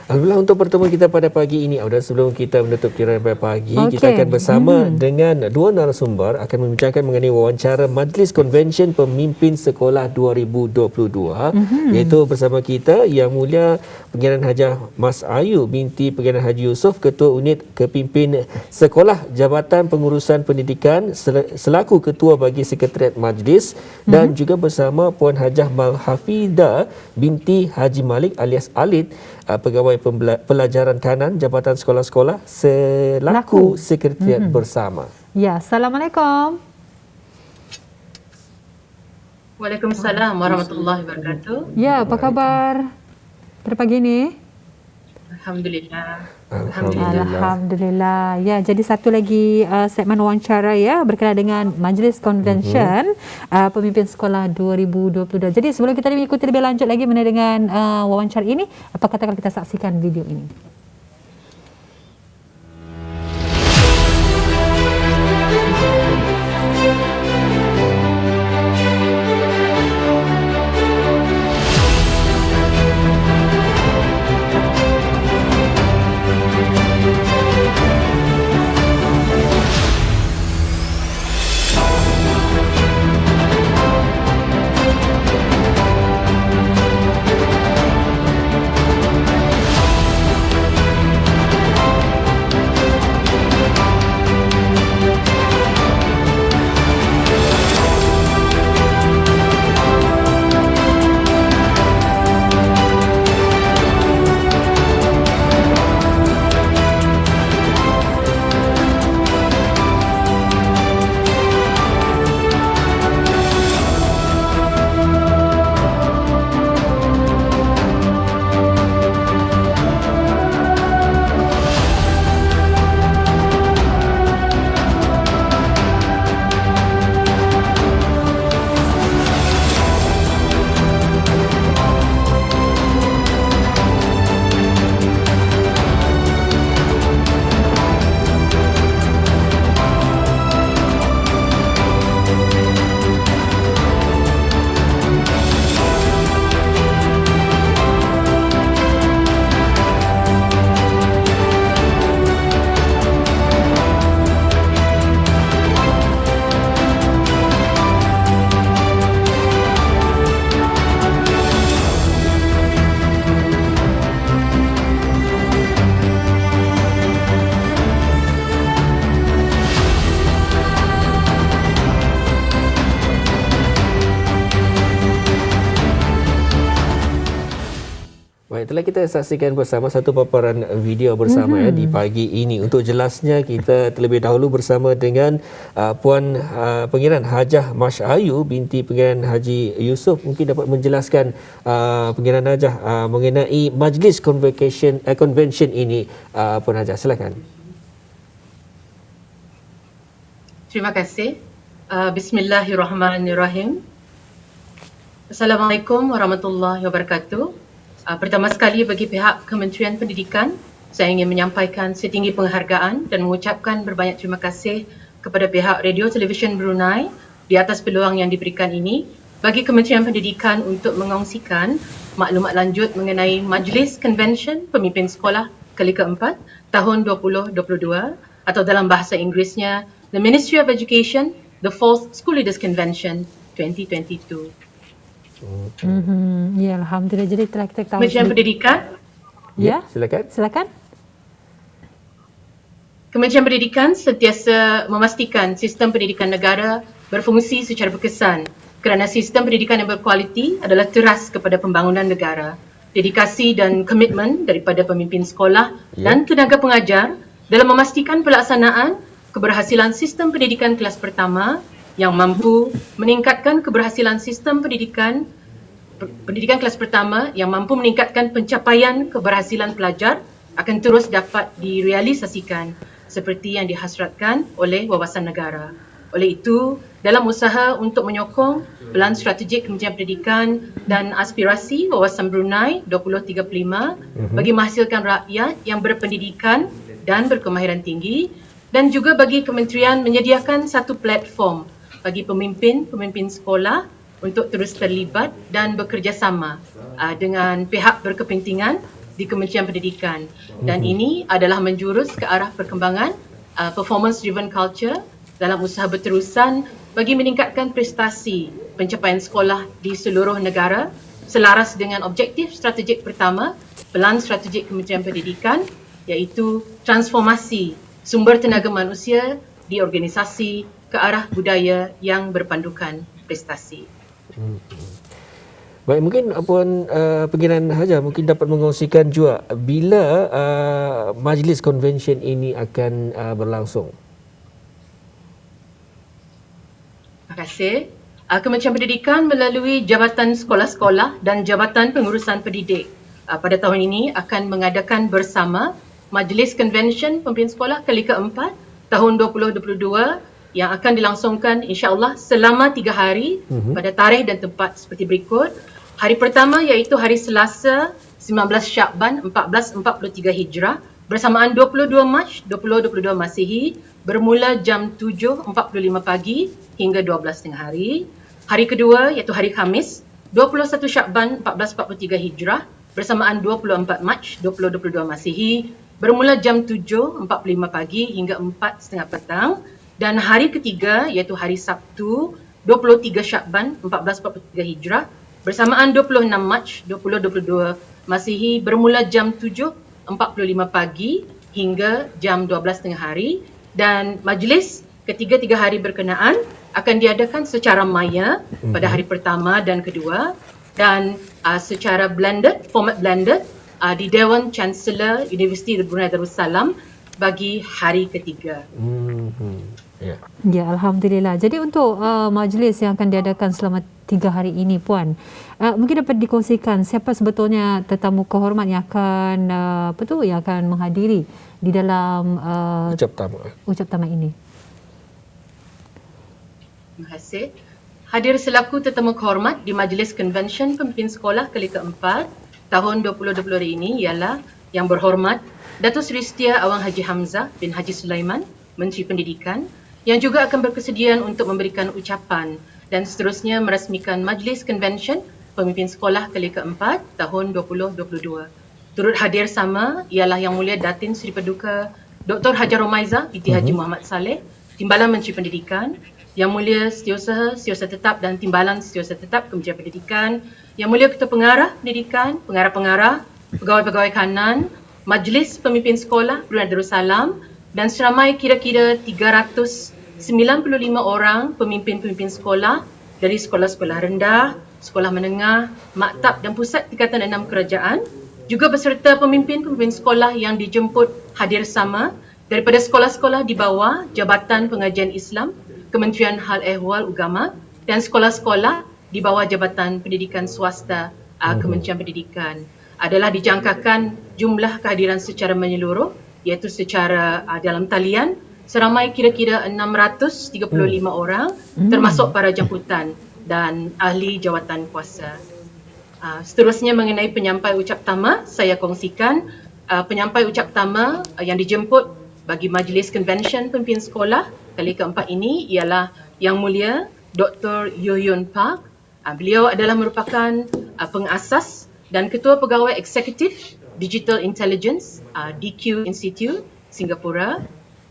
Alhamdulillah untuk pertemuan kita pada pagi ini, dan sebelum kita menutup kira pada pagi, kita akan bersama dengan dua narasumber akan membincangkan mengenai wawancara Majlis Konvensyen Pemimpin Sekolah 2022, iaitu bersama kita Yang Mulia Pengiran Hajah Mas Ayu binti Pengiran Haji Yusof, Ketua Unit Kepimpin Sekolah Jabatan Pengurusan Pendidikan selaku Ketua bagi Sekretariat Majlis, dan juga bersama Puan Hajah Malhafida binti Haji Malik alias Alid, Pegawai Pelajaran Kanan Jabatan Sekolah-Sekolah selaku Sekretariat Bersama. Ya, Assalamualaikum. Waalaikumsalam warahmatullahi wabarakatuh. Ya, apa khabar pada pagi ini? Alhamdulillah. Ya, jadi satu lagi segmen wawancara ya berkenaan dengan Majlis Konvensyen Pemimpin Sekolah 2022. Jadi sebelum kita mengikuti lebih lanjut lagi mengenai dengan wawancara ini, apa kata kalau kita saksikan video ini? Itulah kita saksikan bersama satu paparan video bersama di pagi ini. Untuk jelasnya kita terlebih dahulu bersama dengan Puan Pengiran Hajah Mas Ayu binti Pengiran Haji Yusof. Mungkin dapat menjelaskan Pengiran Hajah mengenai Majlis Konvensyen ini. Puan Hajah, silakan. Terima kasih. Bismillahirrahmanirrahim. Assalamualaikum warahmatullahi wabarakatuh. Pertama sekali bagi pihak Kementerian Pendidikan, saya ingin menyampaikan setinggi penghargaan dan mengucapkan berbanyak terima kasih kepada pihak Radio Television Brunei di atas peluang yang diberikan ini bagi Kementerian Pendidikan untuk mengongsikan maklumat lanjut mengenai Majlis Konvensyen Pemimpin Sekolah kali keempat tahun 2022 atau dalam bahasa Inggerisnya The Ministry of Education, The Fourth School Leaders Convention 2022. Ya, Alhamdulillah. Jadi telah kita tahu Kementerian Pendidikan. Ya, silakan. Kementerian Pendidikan sentiasa memastikan sistem pendidikan negara berfungsi secara berkesan kerana sistem pendidikan yang berkualiti adalah teras kepada pembangunan negara. Dedikasi dan komitmen daripada pemimpin sekolah dan tenaga pengajar dalam memastikan pelaksanaan keberhasilan sistem pendidikan kelas pertama yang mampu meningkatkan keberhasilan sistem pendidikan kelas pertama yang mampu meningkatkan pencapaian keberhasilan pelajar akan terus dapat direalisasikan seperti yang dihasratkan oleh wawasan negara. Oleh itu, dalam usaha untuk menyokong pelan strategik Kementerian Pendidikan dan aspirasi wawasan Brunei 2035 bagi menghasilkan rakyat yang berpendidikan dan berkemahiran tinggi, dan juga bagi kementerian menyediakan satu platform bagi pemimpin sekolah untuk terus terlibat dan bekerjasama dengan pihak berkepentingan di Kementerian Pendidikan. Dan ini adalah menjurus ke arah perkembangan performance driven culture dalam usaha berterusan bagi meningkatkan prestasi pencapaian sekolah di seluruh negara selaras dengan objektif strategik pertama Pelan Strategik Kementerian Pendidikan, iaitu transformasi sumber tenaga manusia di organisasi ke arah budaya yang berpandukan prestasi. Baik, mungkin Puan Pengiran Hajar mungkin dapat mengkongsikan juga bila majlis convention ini akan berlangsung. Terima kasih. Kementerian Pendidikan melalui Jabatan Sekolah-Sekolah dan Jabatan Pengurusan Pendidik pada tahun ini akan mengadakan bersama Majlis Convention Pemimpin Sekolah kali keempat tahun 2022 yang akan dilangsungkan insya-Allah selama 3 hari pada tarikh dan tempat seperti berikut. Hari pertama iaitu hari Selasa 19 Syakban 1443 Hijrah bersamaan 22 Mac 2022 Masihi bermula jam 7.45 pagi hingga 12 tengah hari. Hari kedua iaitu hari Khamis 21 Syakban 1443 Hijrah bersamaan 24 Mac 2022 Masihi bermula jam 7.45 pagi hingga 4.30 petang. Dan hari ketiga iaitu hari Sabtu 23 Syakban 1443 Hijrah bersamaan 26 Mac 2022 Masihi bermula jam 7.45 pagi hingga jam 12 tengah hari. Dan majlis ketiga-tiga hari berkenaan akan diadakan secara maya pada hari pertama dan kedua dan secara format blended di Dewan Chancellor Universiti Brunei Darussalam bagi hari ketiga. Ya, Alhamdulillah. Jadi untuk majlis yang akan diadakan selama 3 hari ini, Puan, mungkin dapat dikongsikan siapa sebetulnya tetamu kehormat yang akan yang akan menghadiri di dalam ucap tamat ini. Terima kasih. Hadir selaku tetamu kehormat di Majlis Convention Pemimpin Sekolah kali keempat tahun 2020 ini ialah Yang Berhormat Datuk Seri Setia Awang Haji Hamzah bin Haji Sulaiman, Menteri Pendidikan, yang juga akan berkesedia untuk memberikan ucapan dan seterusnya merasmikan Majlis Convention Pemimpin Sekolah kali keempat tahun 2022. Turut hadir sama ialah Yang Mulia Datin Seri Paduka Dr. Hajar Romaiza binti Haji Muhammad Saleh, Timbalan Menteri Pendidikan, Yang Mulia Setiausaha Tetap dan Timbalan Setiausaha Tetap Kementerian Pendidikan, Yang Mulia Ketua Pengarah Pendidikan, Pengarah-pengarah, Pegawai-pegawai kanan, Majlis Pemimpin Sekolah Brunei Darussalam dan seramai kira-kira 395 orang pemimpin-pemimpin sekolah dari sekolah-sekolah rendah, sekolah menengah, maktab dan pusat tingkatan 6 kerajaan, juga beserta pemimpin-pemimpin sekolah yang dijemput hadir sama daripada sekolah-sekolah di bawah Jabatan Pengajian Islam, Kementerian Hal Ehwal Agama dan sekolah-sekolah di bawah Jabatan Pendidikan Swasta Kementerian Pendidikan. Adalah dijangkakan jumlah kehadiran secara menyeluruh iaitu secara dalam talian seramai kira-kira 635 orang termasuk para jemputan dan ahli jawatan kuasa. Seterusnya mengenai penyampai ucap tama, saya kongsikan penyampai ucap tama yang dijemput bagi Majlis Convention Pemimpin Sekolah kali keempat ini ialah Yang Mulia Dr. Yoyun Park. Beliau adalah merupakan pengasas dan Ketua Pegawai Eksekutif Digital Intelligence DQ Institute Singapura.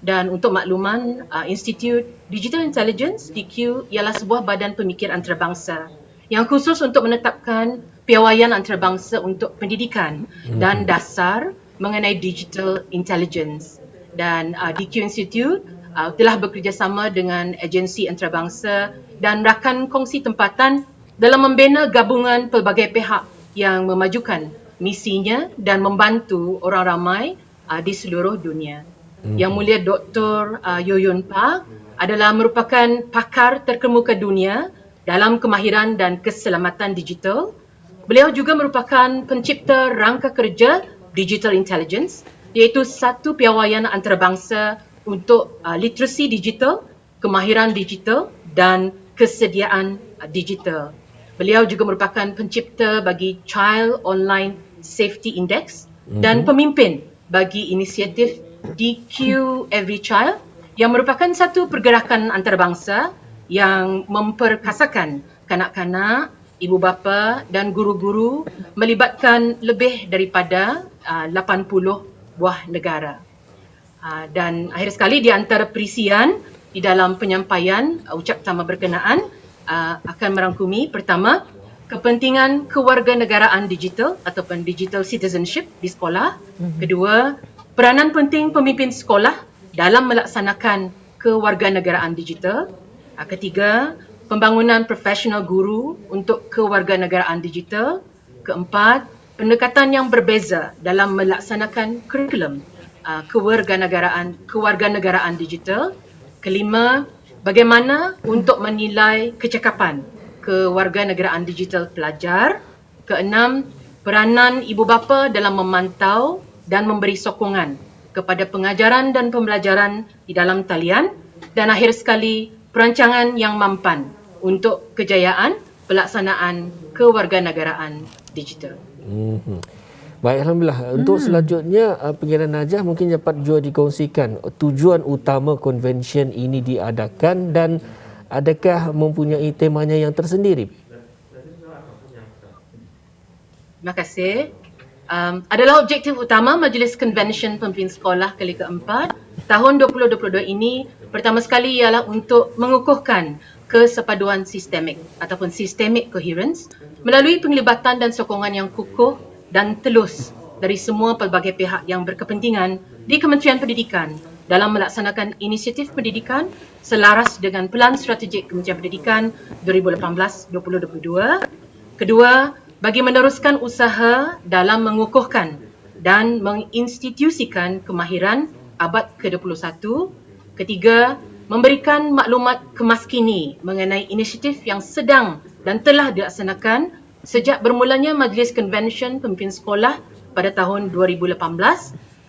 Dan untuk makluman, Institute Digital Intelligence DQ ialah sebuah badan pemikir antarabangsa yang khusus untuk menetapkan piawaian antarabangsa untuk pendidikan dan dasar mengenai digital intelligence. Dan DQ Institute telah bekerjasama dengan agensi antarabangsa dan rakan kongsi tempatan dalam membina gabungan pelbagai pihak yang memajukan misinya dan membantu orang ramai di seluruh dunia. Yang Mulia Dr. Yoyun Park adalah merupakan pakar terkemuka dunia dalam kemahiran dan keselamatan digital. Beliau juga merupakan pencipta rangka kerja Digital Intelligence, iaitu satu piawaian antarabangsa untuk literasi digital, kemahiran digital dan kesediaan digital. Beliau juga merupakan pencipta bagi Child Online Safety Index dan pemimpin bagi inisiatif DQ Every Child yang merupakan satu pergerakan antarabangsa yang memperkasakan kanak-kanak, ibu bapa dan guru-guru melibatkan lebih daripada 80 buah negara. Dan akhir sekali di antara perisian di dalam penyampaian ucap pertama berkenaan akan merangkumi pertama kepentingan kewarganegaraan digital ataupun digital citizenship di sekolah. Kedua, peranan penting pemimpin sekolah dalam melaksanakan kewarganegaraan digital. Ketiga, pembangunan profesional guru untuk kewarganegaraan digital. Keempat, pendekatan yang berbeza dalam melaksanakan kurikulum kewarganegaraan digital. Kelima, bagaimana untuk menilai kecakapan kewarganegaraan digital pelajar. Keenam, peranan ibu bapa dalam memantau dan memberi sokongan kepada pengajaran dan pembelajaran di dalam talian. Dan akhir sekali, perancangan yang mampan untuk kejayaan pelaksanaan kewarganegaraan digital. Baik, Alhamdulillah. Untuk selanjutnya, Pengiran Najah mungkin dapat juga dikongsikan tujuan utama convention ini diadakan dan adakah mempunyai temanya yang tersendiri? Terima kasih. Adalah objektif utama Majlis Convention Pemimpin Sekolah kali keempat tahun 2022 ini pertama sekali ialah untuk mengukuhkan kesepaduan sistemik ataupun systemic coherence melalui penglibatan dan sokongan yang kukuh dan telus dari semua pelbagai pihak yang berkepentingan di Kementerian Pendidikan dalam melaksanakan inisiatif pendidikan selaras dengan Pelan Strategik Kementerian Pendidikan 2018-2022. Kedua, bagi meneruskan usaha dalam mengukuhkan dan menginstitusikan kemahiran abad ke-21. Ketiga, memberikan maklumat kemaskini mengenai inisiatif yang sedang dan telah dilaksanakan sejak bermulanya Majlis Convention Pemimpin Sekolah pada tahun 2018,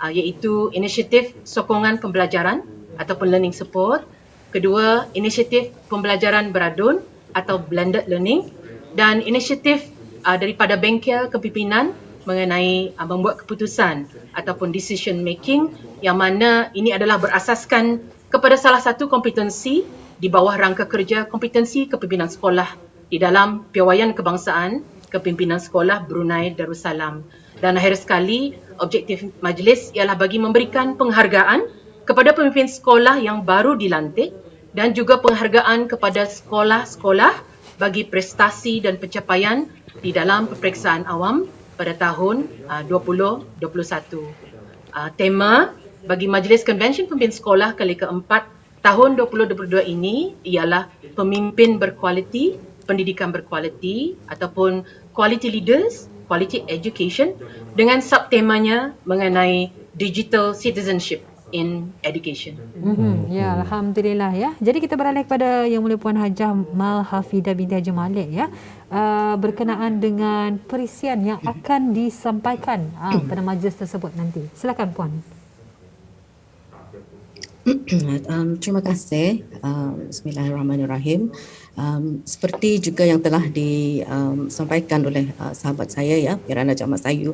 iaitu inisiatif sokongan pembelajaran ataupun learning support. Kedua, inisiatif pembelajaran beradun atau blended learning, dan inisiatif daripada bengkel kepimpinan mengenai membuat keputusan ataupun decision making, yang mana ini adalah berasaskan kepada salah satu kompetensi di bawah rangka kerja kompetensi kepimpinan sekolah di dalam Piawaian Kebangsaan Kepimpinan Sekolah Brunei Darussalam. Dan akhir sekali, objektif majlis ialah bagi memberikan penghargaan kepada pemimpin sekolah yang baru dilantik dan juga penghargaan kepada sekolah-sekolah bagi prestasi dan pencapaian di dalam peperiksaan awam pada tahun 2021. Tema bagi Majlis Convention Pemimpin Sekolah kali keempat tahun 2022 ini ialah pemimpin berkualiti, pendidikan berkualiti ataupun quality leaders, quality education, dengan subtemanya mengenai digital citizenship in education. Ya, Alhamdulillah ya. Jadi kita beralih kepada Yang Mulia Puan Hajah Mal Hafidah binti Haji Malik ya. Berkenaan dengan perisian yang akan disampaikan pada majlis tersebut nanti. Silakan Puan. Terima kasih. Bismillahirrahmanirrahim. Seperti juga yang telah disampaikan oleh sahabat saya ya, Pengiran Najah Mat Sayu,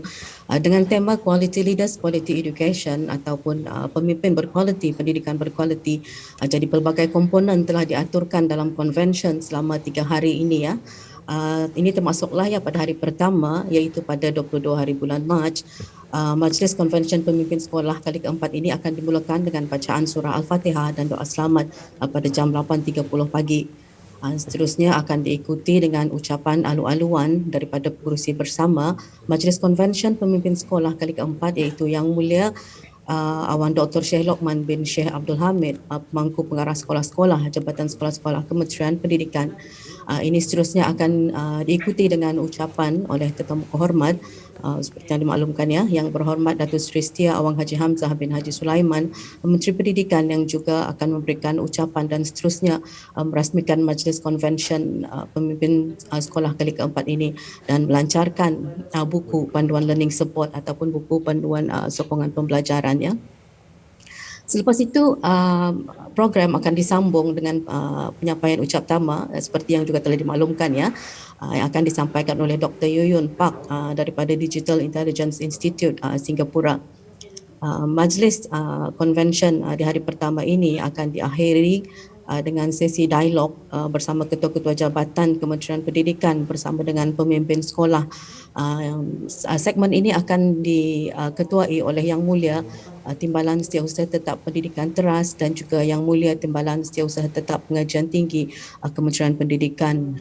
dengan tema Quality Leaders, Quality Education ataupun pemimpin berkualiti, pendidikan berkualiti, jadi pelbagai komponen telah diaturkan dalam convention selama 3 hari ini ya. Ini termasuklah ya pada hari pertama, iaitu pada 22 hari bulan Mac. Majlis Convention Pemimpin Sekolah kali keempat ini akan dimulakan dengan bacaan surah Al-Fatihah dan doa selamat pada jam 8.30 pagi. Seterusnya akan diikuti dengan ucapan alu-aluan daripada pengerusi bersama Majlis Convention Pemimpin Sekolah kali keempat, iaitu Yang Mulia Awan Dr. Syekh Lokman bin Syekh Abdul Hamid, Pemangku Pengarah Sekolah-Sekolah Jabatan Sekolah-Sekolah Kementerian Pendidikan. Ini seterusnya akan diikuti dengan ucapan oleh tetamu kehormat seperti yang dimaklumkan ya, Yang Berhormat Datuk Seri Setia Awang Haji Hamzah bin Haji Sulaiman, Menteri Pendidikan, yang juga akan memberikan ucapan dan seterusnya merasmikan Majlis Convention Pemimpin Sekolah kali keempat ini dan melancarkan buku panduan learning support ataupun buku panduan sokongan pembelajaran ya. Selepas itu program akan disambung dengan penyampaian ucap tama seperti yang juga telah dimaklumkan ya, yang akan disampaikan oleh Dr. Yuyun Park daripada Digital Intelligence Institute Singapura. Majlis convention di hari pertama ini akan diakhiri dengan sesi dialog bersama ketua-ketua jabatan Kementerian Pendidikan bersama dengan pemimpin sekolah. Segmen ini akan diketuai oleh Yang Mulia Timbalan Setiausaha Tetap Pendidikan Teras dan juga Yang Mulia Timbalan Setiausaha Tetap Pengajian Tinggi Kementerian Pendidikan.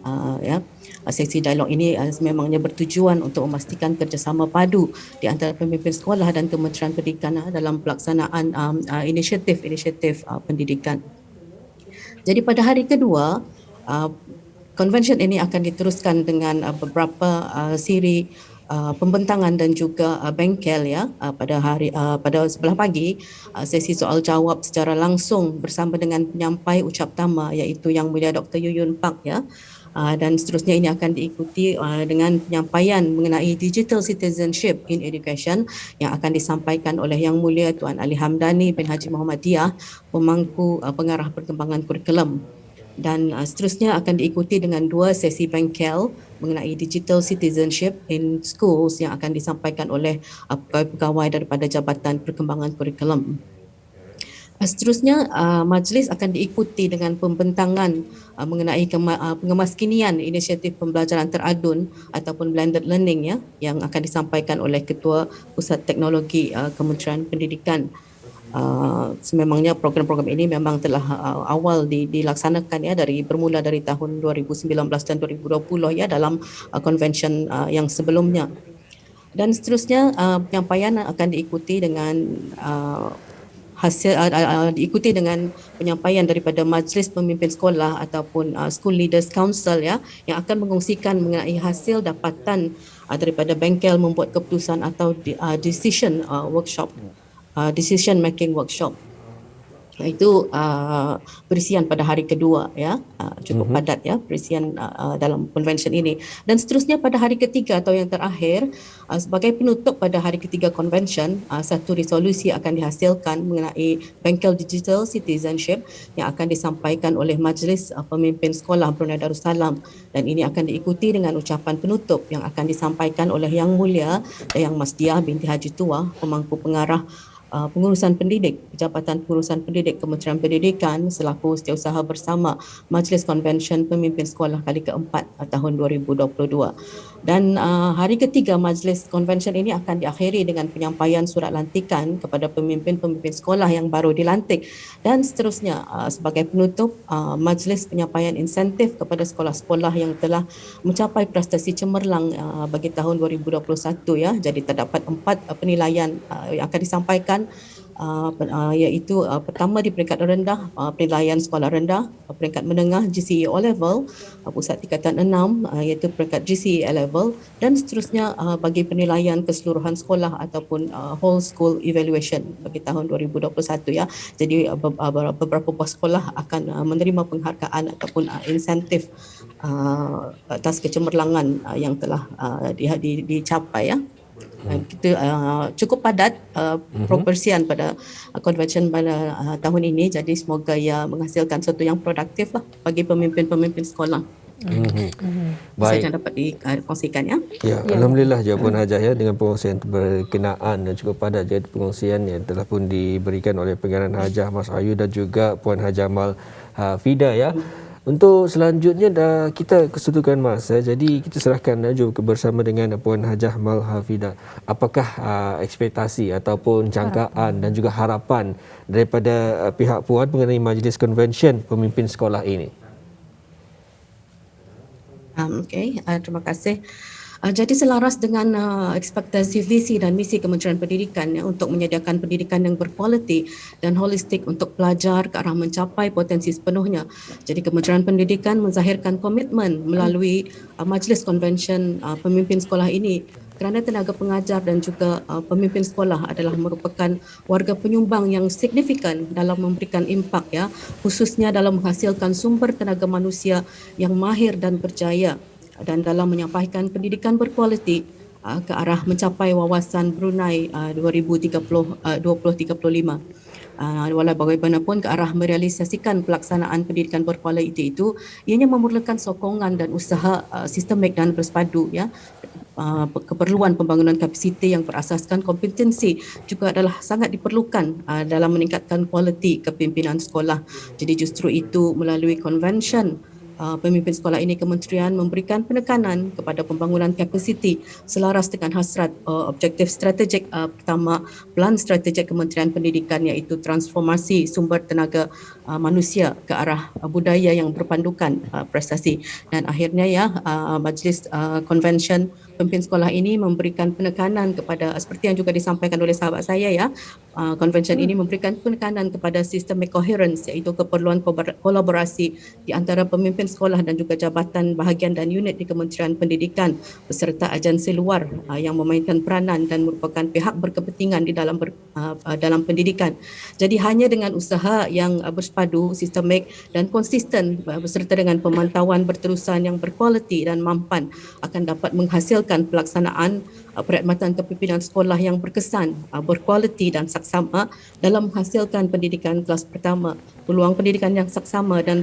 Sesi dialog ini memangnya bertujuan untuk memastikan kerjasama padu di antara pemimpin sekolah dan Kementerian Pendidikan dalam pelaksanaan inisiatif pendidikan. Jadi pada hari kedua, convention ini akan diteruskan dengan beberapa siri pembentangan dan juga bengkel pada sebelah pagi, sesi soal jawab secara langsung bersama dengan penyampai ucap tama iaitu Yang Mulia Dr. Yuyun Pak dan seterusnya ini akan diikuti dengan penyampaian mengenai digital citizenship in education yang akan disampaikan oleh Yang Mulia Tuan Ali Hamdani bin Haji Muhammadiyah, pemangku pengarah perkembangan kurikulum. Dan seterusnya akan diikuti dengan 2 sesi bengkel mengenai digital citizenship in schools yang akan disampaikan oleh pegawai daripada Jabatan Perkembangan Kurikulum. Seterusnya, majlis akan diikuti dengan pembentangan mengenai pengemaskinian inisiatif pembelajaran teradun ataupun blended learning yang akan disampaikan oleh Ketua Pusat Teknologi Kementerian Pendidikan. Sememangnya program-program ini memang telah awal dilaksanakan bermula dari tahun 2019 dan 2020 dalam convention yang sebelumnya. Dan seterusnya penyampaian akan diikuti dengan diikuti dengan penyampaian daripada Majlis Pemimpin Sekolah ataupun School Leaders Council yang akan mengongsikan mengenai hasil dapatan daripada bengkel membuat keputusan atau decision making workshop. Itu perisian pada hari kedua cukup padat perisian dalam convention ini. Dan seterusnya pada hari ketiga atau yang terakhir, sebagai penutup pada hari ketiga convention, satu resolusi akan dihasilkan mengenai bengkel digital citizenship yang akan disampaikan oleh Majlis Pemimpin Sekolah Brunei Darussalam, dan ini akan diikuti dengan ucapan penutup yang akan disampaikan oleh Yang Mulia Dayang Masdiah binti Haji Tua, pemangku pengarah pengurusan pendidik, Jabatan Pengurusan Pendidik Kementerian Pendidikan selaku setiausaha bersama Majlis Konvensyen Pemimpin Sekolah kali keempat tahun 2022. Dan hari ketiga Majlis Konvensyen ini akan diakhiri dengan penyampaian surat lantikan kepada pemimpin-pemimpin sekolah yang baru dilantik, dan seterusnya sebagai penutup majlis penyampaian insentif kepada sekolah-sekolah yang telah mencapai prestasi cemerlang bagi tahun 2021 Jadi terdapat 4 penilaian yang akan disampaikan, iaitu pertama di peringkat rendah penilaian sekolah rendah, peringkat menengah GCE O level, pusat tingkatan 6 iaitu peringkat GCE A level, dan seterusnya bagi penilaian keseluruhan sekolah ataupun whole school evaluation bagi tahun 2021 Jadi beberapa buah sekolah akan menerima penghargaan ataupun insentif atas kecemerlangan yang telah dicapai Kita cukup padat persian pada convention pada tahun ini, jadi semoga ia menghasilkan sesuatu yang produktif bagi pemimpin-pemimpin sekolah. Baik. Saya dapat dikongsikan Alhamdulillah jawapan Hajah dengan pengongsian berkenaan dan cukup padat pengongsian yang telah pun diberikan oleh Pengarah Hajah Mas Ayu dan juga Puan Hajah Amal Fida Untuk selanjutnya kita kesetukan masa, jadi kita serahkan bersama dengan Puan Hajah Amal Hafida. Apakah ekspektasi ataupun jangkaan dan juga harapan daripada pihak Puan mengenai Majlis Konvensyen Pemimpin Sekolah ini? Terima kasih. Jadi selaras dengan ekspektasi visi dan misi Kementerian Pendidikan untuk menyediakan pendidikan yang berkualiti dan holistik untuk pelajar ke arah mencapai potensi sepenuhnya. Jadi Kementerian Pendidikan menzahirkan komitmen melalui Majlis Konvensyen Pemimpin Sekolah ini kerana tenaga pengajar dan juga pemimpin sekolah adalah merupakan warga penyumbang yang signifikan dalam memberikan impak khususnya dalam menghasilkan sumber tenaga manusia yang mahir dan berjaya dan dalam menyampaikan pendidikan berkualiti ke arah mencapai wawasan Brunei 2035. Walau bagaimanapun ke arah merealisasikan pelaksanaan pendidikan berkualiti itu, ianya memerlukan sokongan dan usaha sistemik dan bersepadu, ya. Keperluan pembangunan kapasiti yang berasaskan kompetensi juga adalah sangat diperlukan dalam meningkatkan kualiti kepimpinan sekolah. Jadi justru itu melalui convention pemimpin sekolah ini, kementerian memberikan penekanan kepada pembangunan kapasiti selaras dengan hasrat objektif strategik pertama Plan Strategik Kementerian Pendidikan, iaitu transformasi sumber tenaga manusia ke arah budaya yang berpandukan prestasi. Dan akhirnya Majlis Convention Pemimpin Sekolah ini memberikan penekanan kepada, seperti yang juga disampaikan oleh sahabat saya, convention ini memberikan penekanan kepada systemic coherence, iaitu keperluan kolaborasi di antara pemimpin sekolah dan juga jabatan bahagian dan unit di Kementerian Pendidikan beserta agensi luar yang memainkan peranan dan merupakan pihak berkepentingan di dalam pendidikan. Jadi hanya dengan usaha yang bersepadu, sistemik dan konsisten beserta dengan pemantauan berterusan yang berkualiti dan mampan akan dapat menghasilkan pelaksanaan perkhidmatan kepimpinan sekolah yang berkesan, berkualiti dan saksama dalam menghasilkan pendidikan kelas pertama, peluang pendidikan yang saksama dan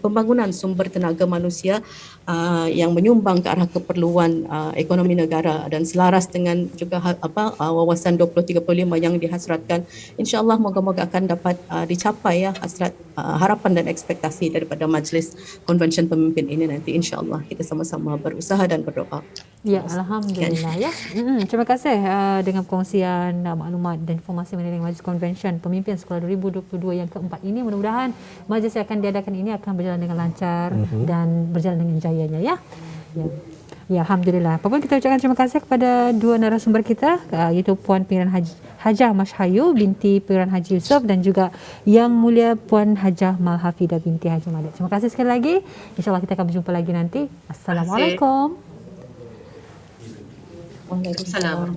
pembangunan sumber tenaga manusia yang menyumbang ke arah keperluan ekonomi negara dan selaras dengan juga wawasan 2035 yang dihasratkan. InsyaAllah moga-moga akan dapat dicapai hasrat, harapan dan ekspektasi daripada Majlis Konvensyen Pemimpin ini nanti. InsyaAllah kita sama-sama berusaha dan berdoa. Ya, alhamdulillah ya. Terima kasih dengan perkongsian maklumat dan informasi mengenai Majlis Konvensyen Pemimpin Sekolah 2022 yang keempat ini. Mudah-mudahan majlis yang akan diadakan ini akan berjalan dengan lancar dan berjalan dengan jayanya ya. Ya, alhamdulillah. Apapun kita ucapkan terima kasih kepada dua narasumber kita, iaitu Puan Pengiran Hajah Mashayu binti Pengiran Haji Yusof dan juga Yang Mulia Puan Hajah Malhafidah binti Haji Malik. Terima kasih sekali lagi. InsyaAllah kita akan berjumpa lagi nanti. Assalamualaikum. Waalaikumsalam.